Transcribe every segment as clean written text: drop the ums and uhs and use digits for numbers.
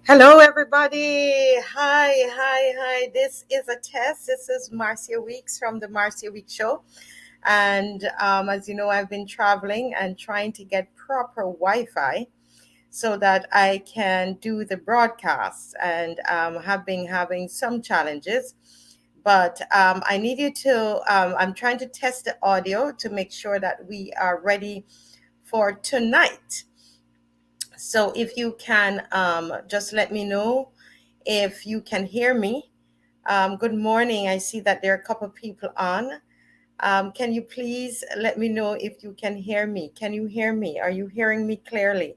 Hello, everybody. Hi, hi, hi. This is a test. This is Marcia Weeks from the Marcia Week Show. And as you know, I've been traveling and trying to get proper Wi Fi so that I can do the broadcast and have been having some challenges. But I need you to, I'm trying to test the audio to make sure that we are ready for tonight. So if you can just let me know if you can hear me. Good morning. I see that there are a couple of people on. Can you please let me know if you can hear me? Can you hear me? Are you hearing me clearly?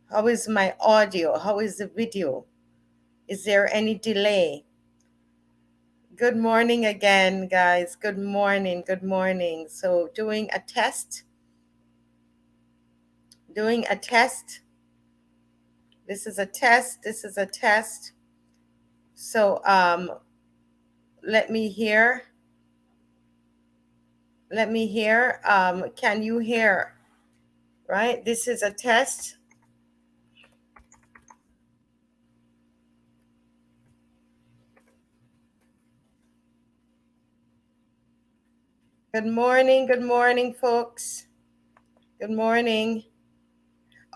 How is my audio? How is the video? Is there any delay? Good morning again, guys. Good morning. Good morning. So, doing a test. Doing a test. This is a test. This is a test. So, let me hear. Let me hear. Can you hear? Right? This is a test. Good morning, folks. Good morning.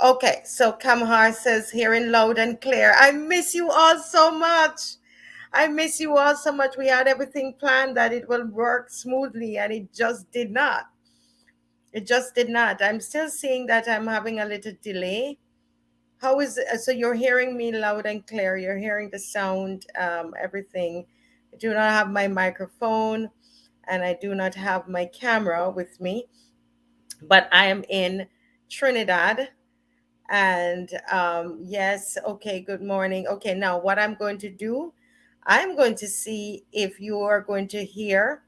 Okay, so Kamhar says, hearing loud and clear. I miss you all so much. I miss you all so much. We had everything planned that it will work smoothly, and it just did not. It just did not. I'm still seeing that I'm having a little delay. How is it? So you're hearing me loud and clear. You're hearing the sound, everything. I do not have my microphone and I do not have my camera with me, but I am in Trinidad. And yes, okay, good morning. Okay, now what I'm going to do, I'm going to see if you are going to hear,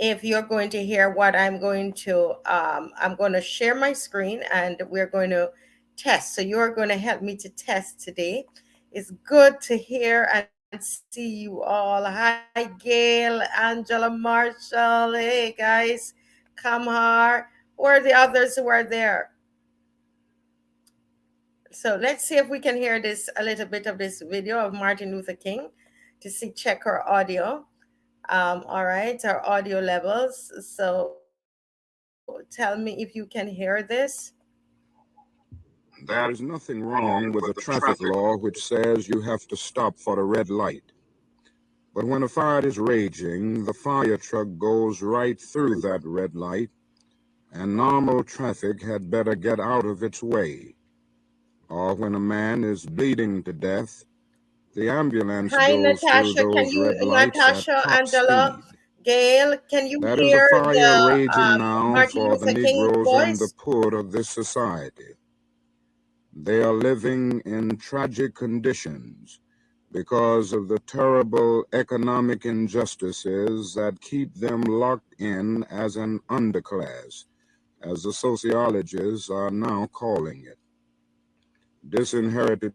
what I'm going to share my screen and we're going to test. So you're going to help me to test today. It's good to hear and see you all. Hi, Gail, Angela, Marshall. Hey, guys, Kamhar. Who are the others who are there? So let's see if we can hear this, a little bit of this video of Martin Luther King to see, check our audio. All right, our audio levels. So tell me if you can hear this. There is nothing wrong with a traffic law which says you have to stop for a red light. But when a fire is raging, the fire truck goes right through that red light, and normal traffic had better get out of its way. Or when a man is bleeding to death, the ambulance Hi, goes through Natasha. Can those you, red lights at Natasha, top Angela, speed. Gail, can you There is a hear fire the raging now Martin for the Luther King Negroes and the voice? poor of this society. They are living in tragic conditions because of the terrible economic injustices that keep them locked in as an underclass, as the sociologists are now calling it. Disinherited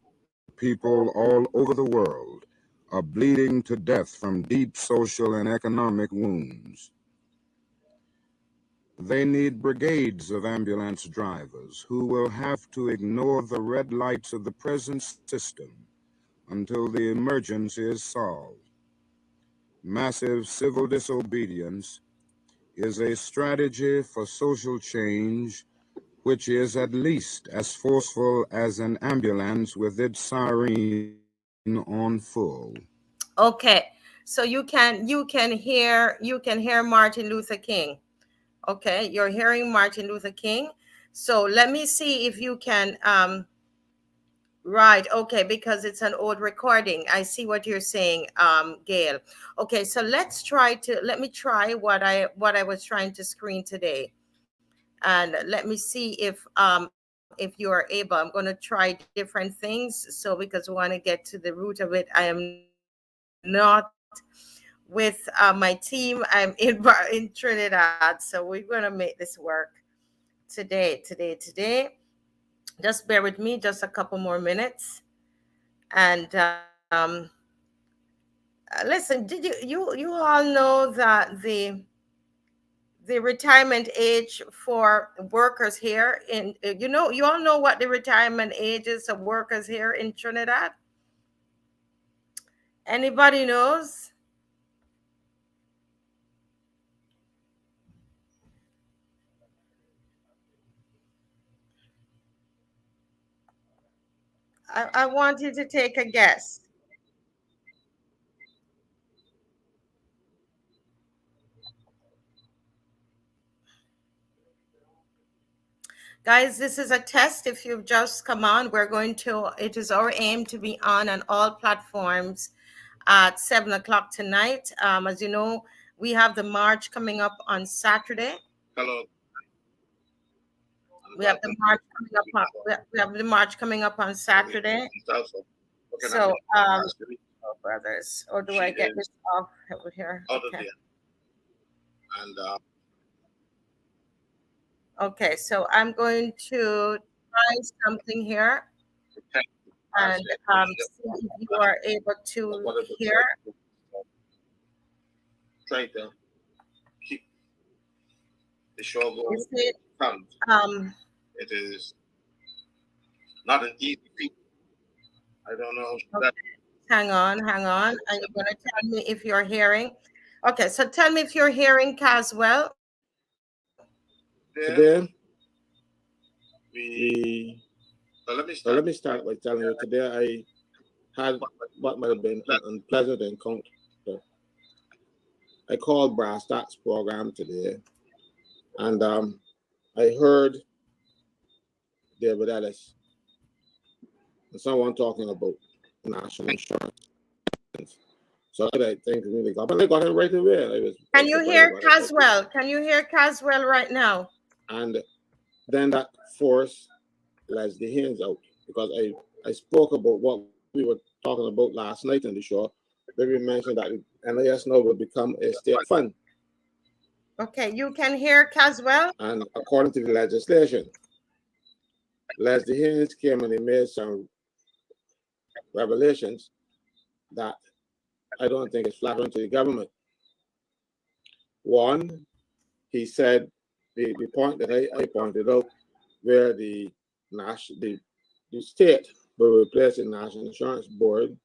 people all over the world are bleeding to death from deep social and economic wounds. They need brigades of ambulance drivers who will have to ignore the red lights of the present system until the emergency is solved. Massive civil disobedience is a strategy for social change which is at least as forceful as an ambulance with its siren on full. Okay, so you can hear Martin Luther King. Okay, you're hearing Martin Luther King. So let me see if you can. Right. Okay, because it's an old recording. I see what you're saying, Gail. Okay, so let me try what I was trying to screen today, and let me see if you are able. I'm going to try different things. So because we want to get to the root of it, I am not with my team. I'm in Trinidad, so we're going to make this work today. Just bear with me, just a couple more minutes. And listen, did you all know that the retirement age for workers here in, you all know what the retirement age is of workers here in Trinidad? Anybody knows? I want you to take a guess. Guys, this is a test. If you've just come on, it is our aim to be on all platforms at 7 o'clock tonight. As you know, we have the march coming up on Saturday. Hello. We have the march coming up on, we have the march coming up on Saturday. So, brothers, or do I get this off over here? Okay. And Okay, so I'm going to try something here and see if you are able to hear. Try to keep the show going. Is it, It is not an easy feat. I don't know that. hang on. Are you going to tell me if you're hearing? Okay, so tell me if you're hearing Caswell. Today, so let me start by telling you today I had what might have been an unpleasant encounter. I called Brass Stacks program today, and I heard David Ellis and someone talking about national insurance. So I think really got, but I got him right away. Can you hear Caswell? Can you hear Caswell right now? And then that forced Leslie Haynes out because I spoke about what we were talking about last night in the show. Where we mentioned that NIS now will become a state fund. Okay, you can hear Caswell? And according to the legislation, Leslie Haynes came and he made some revelations that I don't think is flattering to the government. One, he said the point that I pointed out, where the state will replace the National Insurance Board.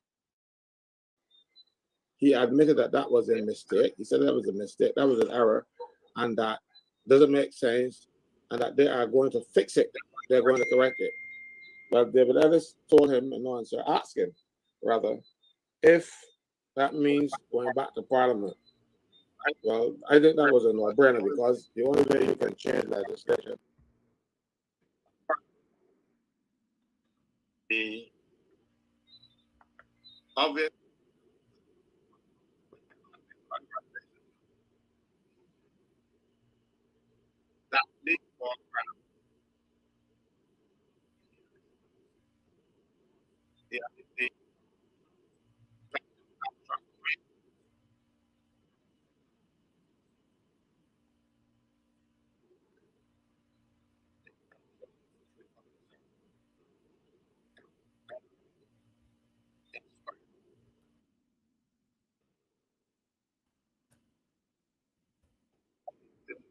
He admitted that that was a mistake. He said that was a mistake, that was an error, and that doesn't make sense, and that they are going to fix it. They're going to correct it. But David Ellis told him, and no answer, asked him, rather, if that means going back to Parliament. Well, I think that was a no-brainer because the only way you can change legislation the obvious that big program, the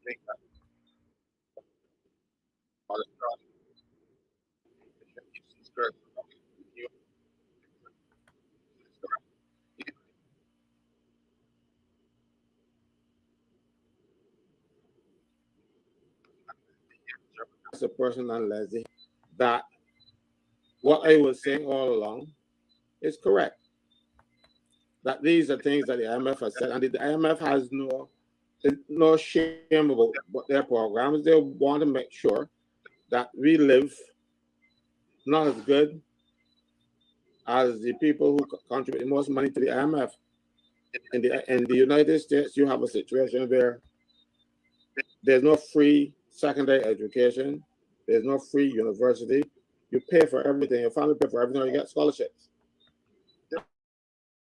make that as a person and Leslie, that what I was saying all along is correct. That these are things that the IMF has said, and the IMF has no shame about what their programs. They want to make sure that we live not as good as the people who contribute the most money to the IMF. In the United States, you have a situation where there's no free secondary education, there's no free university. You pay for everything. Your family pay for everything. You get scholarships.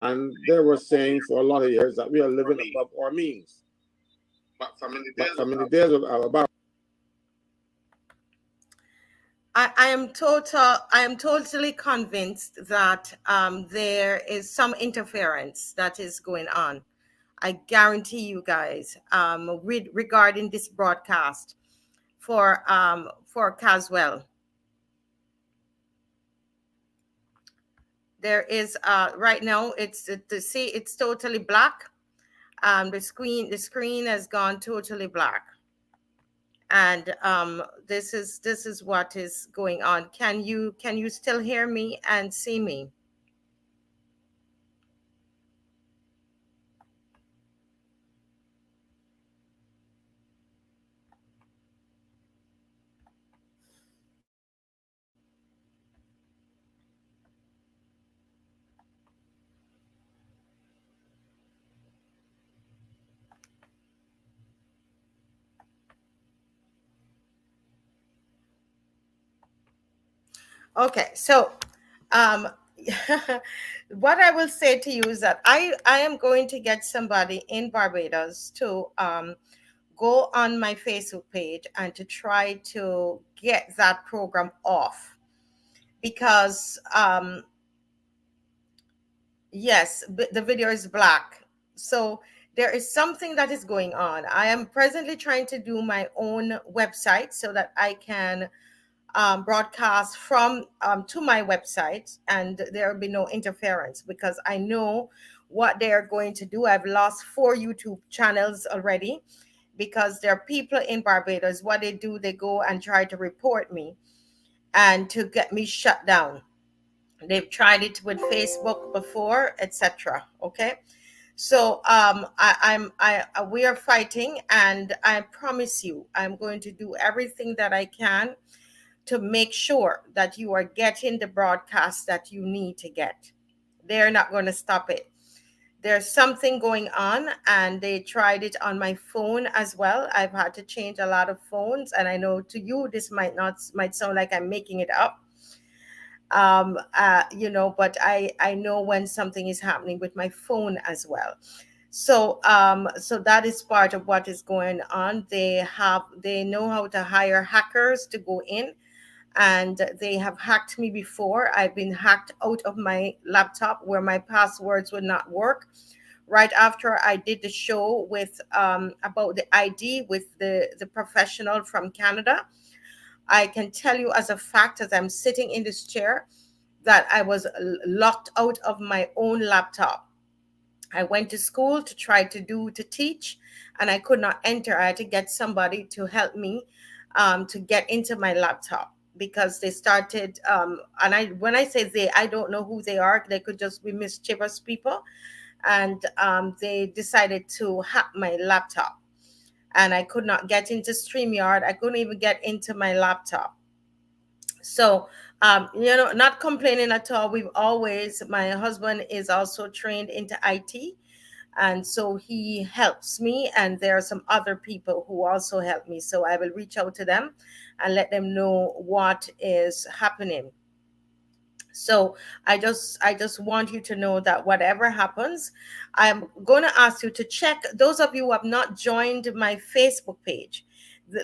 And they were saying for a lot of years that we are living above our means. But from the days of Alabama, I am totally convinced that there is some interference that is going on. I guarantee you guys, regarding this broadcast for Caswell. There is right now see it's totally black. The screen has gone totally black, and this is what is going on. Can you still hear me and see me? Okay, so um what I will say to you is that I am going to get somebody in Barbados to go on my Facebook page and to try to get that program off, because yes, the video is black. So there is something that is going on. I am presently trying to do my own website so that I can broadcast from to my website, and there will be no interference, because I know what they are going to do. I've lost 4 YouTube channels already, because there are people in Barbados. What they do, they go and try to report me and to get me shut down. They've tried it with Facebook before, etc. Okay, so we are fighting, and I promise you, I'm going to do everything that I can to make sure that you are getting the broadcast that you need to get. They're not going to stop it. There's something going on, and they tried it on my phone as well. I've had to change a lot of phones, and I know to you this might sound like I'm making it up, but I know when something is happening with my phone as well. So that is part of what is going on. They know how to hire hackers to go in, and they have hacked me before. I've been hacked out of my laptop where my passwords would not work. Right after I did the show with about the ID with the professional from Canada, I can tell you as a fact, as I'm sitting in this chair, that I was locked out of my own laptop. I went to school to try to teach, and I could not enter. I had to get somebody to help me to get into my laptop, because they started. And when I say they, I don't know who they are. They could just be mischievous people, and they decided to hack my laptop, and I could not get into StreamYard. I couldn't even get into my laptop. So not complaining at all. My husband is also trained into IT, and so he helps me, and there are some other people who also help me, so I will reach out to them and let them know what is happening. So I just want you to know that whatever happens, I'm going to ask you to check. Those of you who have not joined my Facebook page,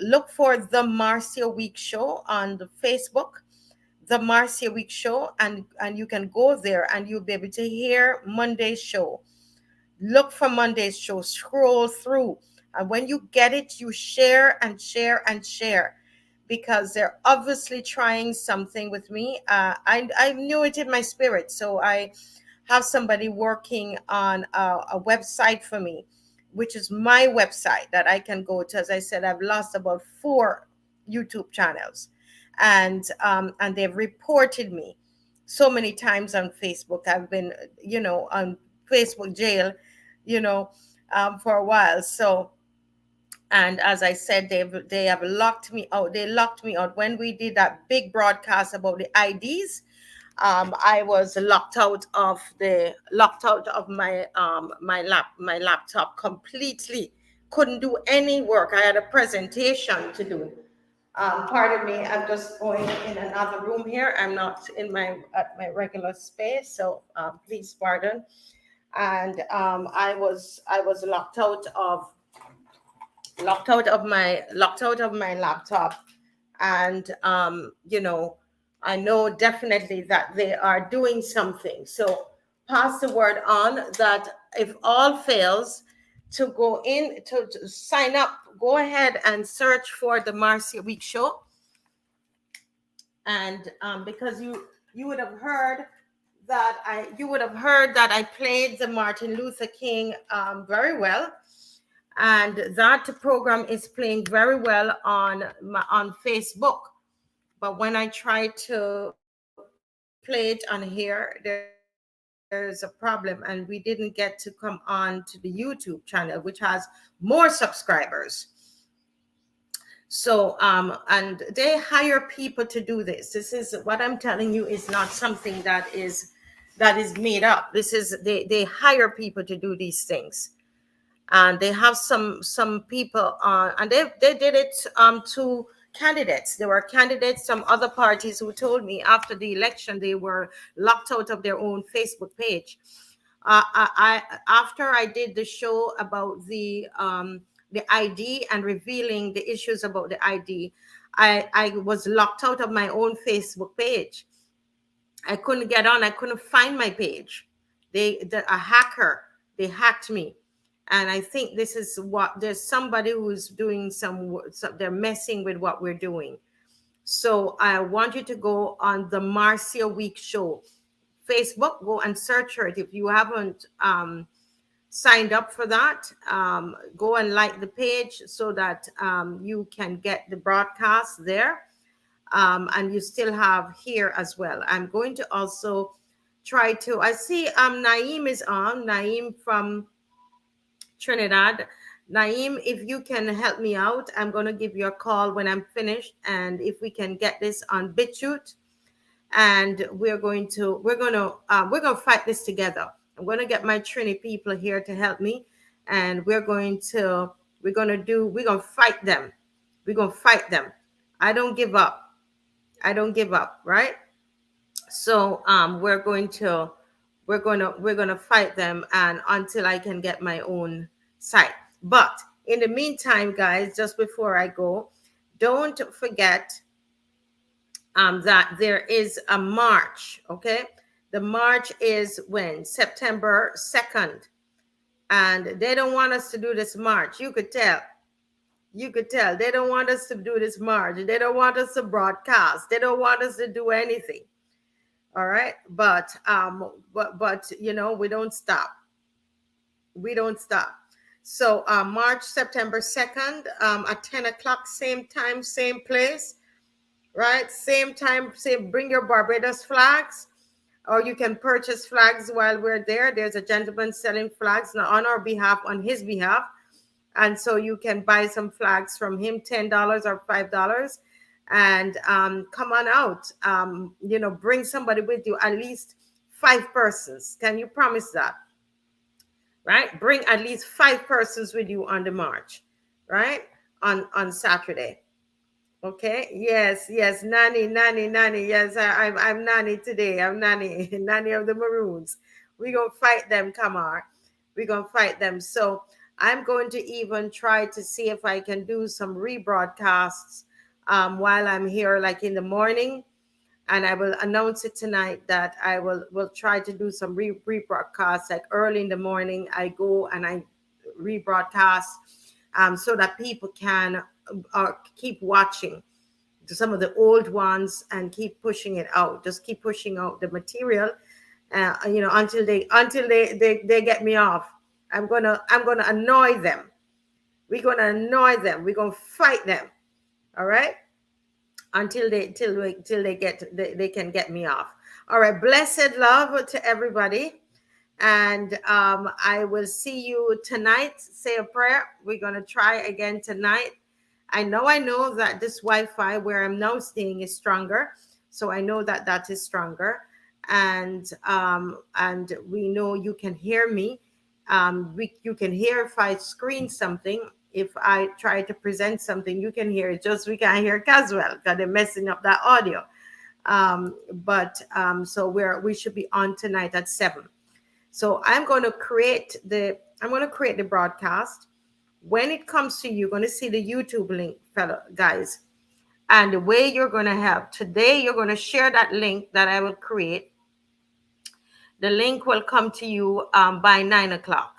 look for the Marcia Week Show on the Facebook, the Marcia Week Show, and you can go there and you'll be able to hear Monday's show. Look for Monday's show, scroll through, and when you get it, you share and share and share, because they're obviously trying something with me. I knew it in my spirit, so I have somebody working on a website for me, which is my website that I can go to. As I said, I've lost about 4 YouTube channels, and they've reported me so many times on Facebook. I've been, on Facebook jail, you know, for a while. So, and as I said, they have locked me out. They locked me out when we did that big broadcast about the IDs. I was locked out of my laptop completely. Couldn't do any work. I had a presentation to do. Pardon me, I'm just going in another room here. I'm not at my regular space, so please pardon. And I was locked out of my laptop, and I know definitely that they are doing something. So pass the word on that if all fails, to go in to sign up, go ahead and search for the Marcia Week Show. And because you would have heard that I played the Martin Luther King very well, and that program is playing very well on Facebook. But when I try to play it on here, there's a problem, and we didn't get to come on to the YouTube channel, which has more subscribers. So and they hire people to do this is what I'm telling you is not something that is made up. This is they hire people to do these things, and they have some people and they did it to candidates. There were candidates from other parties who told me after the election they were locked out of their own Facebook page. After I did the show about the ID and revealing the issues about the ID, I was locked out of my own Facebook page. I couldn't get on. I couldn't find my page. A hacker, they hacked me. And I think this is what there's somebody who's doing they're messing with what we're doing. So I want you to go on the Marcia Week Show Facebook, go and search her. If you haven't signed up for that, go and like the page so that you can get the broadcast there. And you still have here as well. I'm going to also try to, I see Naeem is on, Naeem from Trinidad. Naeem, if you can help me out, I'm going to give you a call when I'm finished. And if we can get this on BitChute, and we're going to fight this together. I'm going to get my Trini people here to help me, and we're going to fight them. We're going to fight them. I don't give up. I don't give up, right? So we're going to fight them, and until I can get my own site. But in the meantime, guys, just before I go, don't forget that there is a march. Okay, the march is when September 2nd, and they don't want us to do this march. You could tell they don't want us to do this march. They don't want us to broadcast. They don't want us to do anything. All right, but we don't stop. We don't stop. So March September 2nd at 10 o'clock, same time, same place, right? Same time, same. Bring your Barbados flags, or you can purchase flags while we're there. There's a gentleman selling flags on our behalf, on his behalf. And so you can buy some flags from him, $10 or $5, and come on out. Bring somebody with you, at least 5 persons. Can you promise that? Right? Bring at least 5 persons with you on the march, right? On Saturday. Okay. Yes. Nanny. Yes, I'm Nanny today. I'm Nanny, Nanny of the Maroons. We're gonna fight them, Kamar. We're gonna fight them. So I'm going to even try to see if I can do some rebroadcasts while I'm here, like in the morning. And I will announce it tonight that I will try to do some rebroadcasts, like early in the morning. I go and I rebroadcast so that people can keep watching some of the old ones and keep pushing it out. Just keep pushing out the material, until they get me off. I'm gonna annoy them. We're gonna annoy them. We're gonna fight them. All right, until they can get me off. All right, blessed love to everybody, and I will see you tonight. Say a prayer. We're gonna try again tonight. I know that this Wi-Fi where I'm now staying is stronger, so I know that is stronger, and we know you can hear me. You can hear if I screen something. If I try to present something, you can hear it. Just we can't hear Caswell because they're messing up that audio. So we should be on tonight at 7. So I'm going to create the broadcast. When it comes to you, you're going to see the YouTube link, fellow guys. And the way you're going to have today, you're going to share that link that I will create. The link will come to you by 9 o'clock.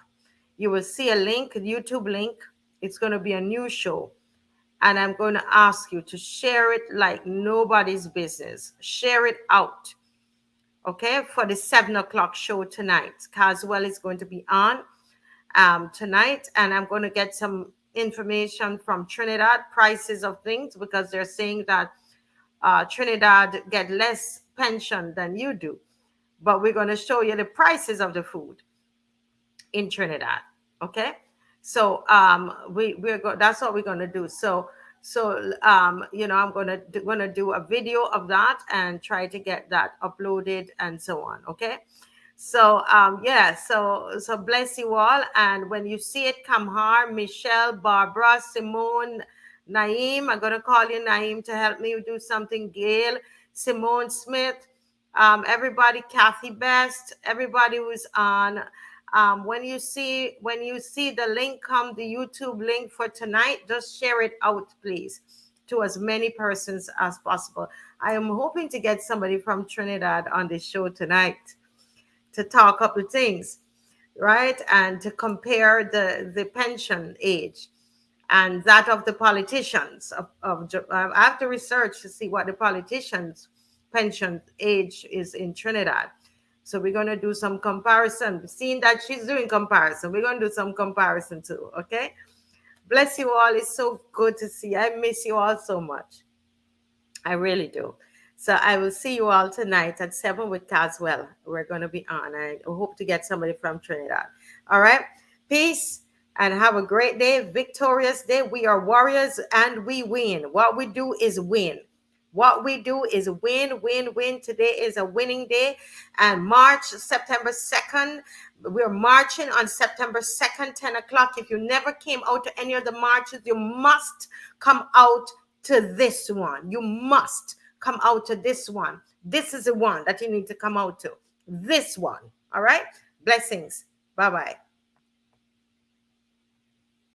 You will see a link, a YouTube link. It's going to be a new show. And I'm going to ask you to share it like nobody's business. Share it out, okay, for the 7 o'clock show tonight. Caswell is going to be on tonight, and I'm going to get some information from Trinidad, prices of things, because they're saying that Trinidad get less pension than you do. But we're going to show you the prices of the food in Trinidad. Okay, so that's what we're gonna do. I'm gonna do a video of that and try to get that uploaded and so on. Okay, so yeah, so bless you all. And when you see it, Kamhar, Michelle, Barbara, Simone, Naeem, I'm gonna call you Naeem to help me do something. Gail, Simone Smith, everybody, Kathy Best, everybody who's on. When you see the link come, the YouTube link for tonight, just share it out, please, to as many persons as possible. I am hoping to get somebody from Trinidad on the show tonight to talk up the things, right? And to compare the pension age and that of the politicians. I have to research to see what the politicians' pension age is in Trinidad. So we're going to do some comparison. Seeing that she's doing comparison, we're going to do some comparison too, okay? Bless you all. It's so good to see you. I miss you all so much. I really do. So I will see you all tonight at 7 with Caswell. We're going to be on. I hope to get somebody from Trinidad. All right. Peace and have a great day. Victorious day. We are warriors and we win. What we do is win. What we do is win, win, win. Today is a winning day. And September 2nd, we're marching on September 2nd, 10 o'clock. If you never came out to any of the marches, you must come out to this one. You must come out to this one. This is the one that you need to come out to. This one. All right? Blessings. Bye bye.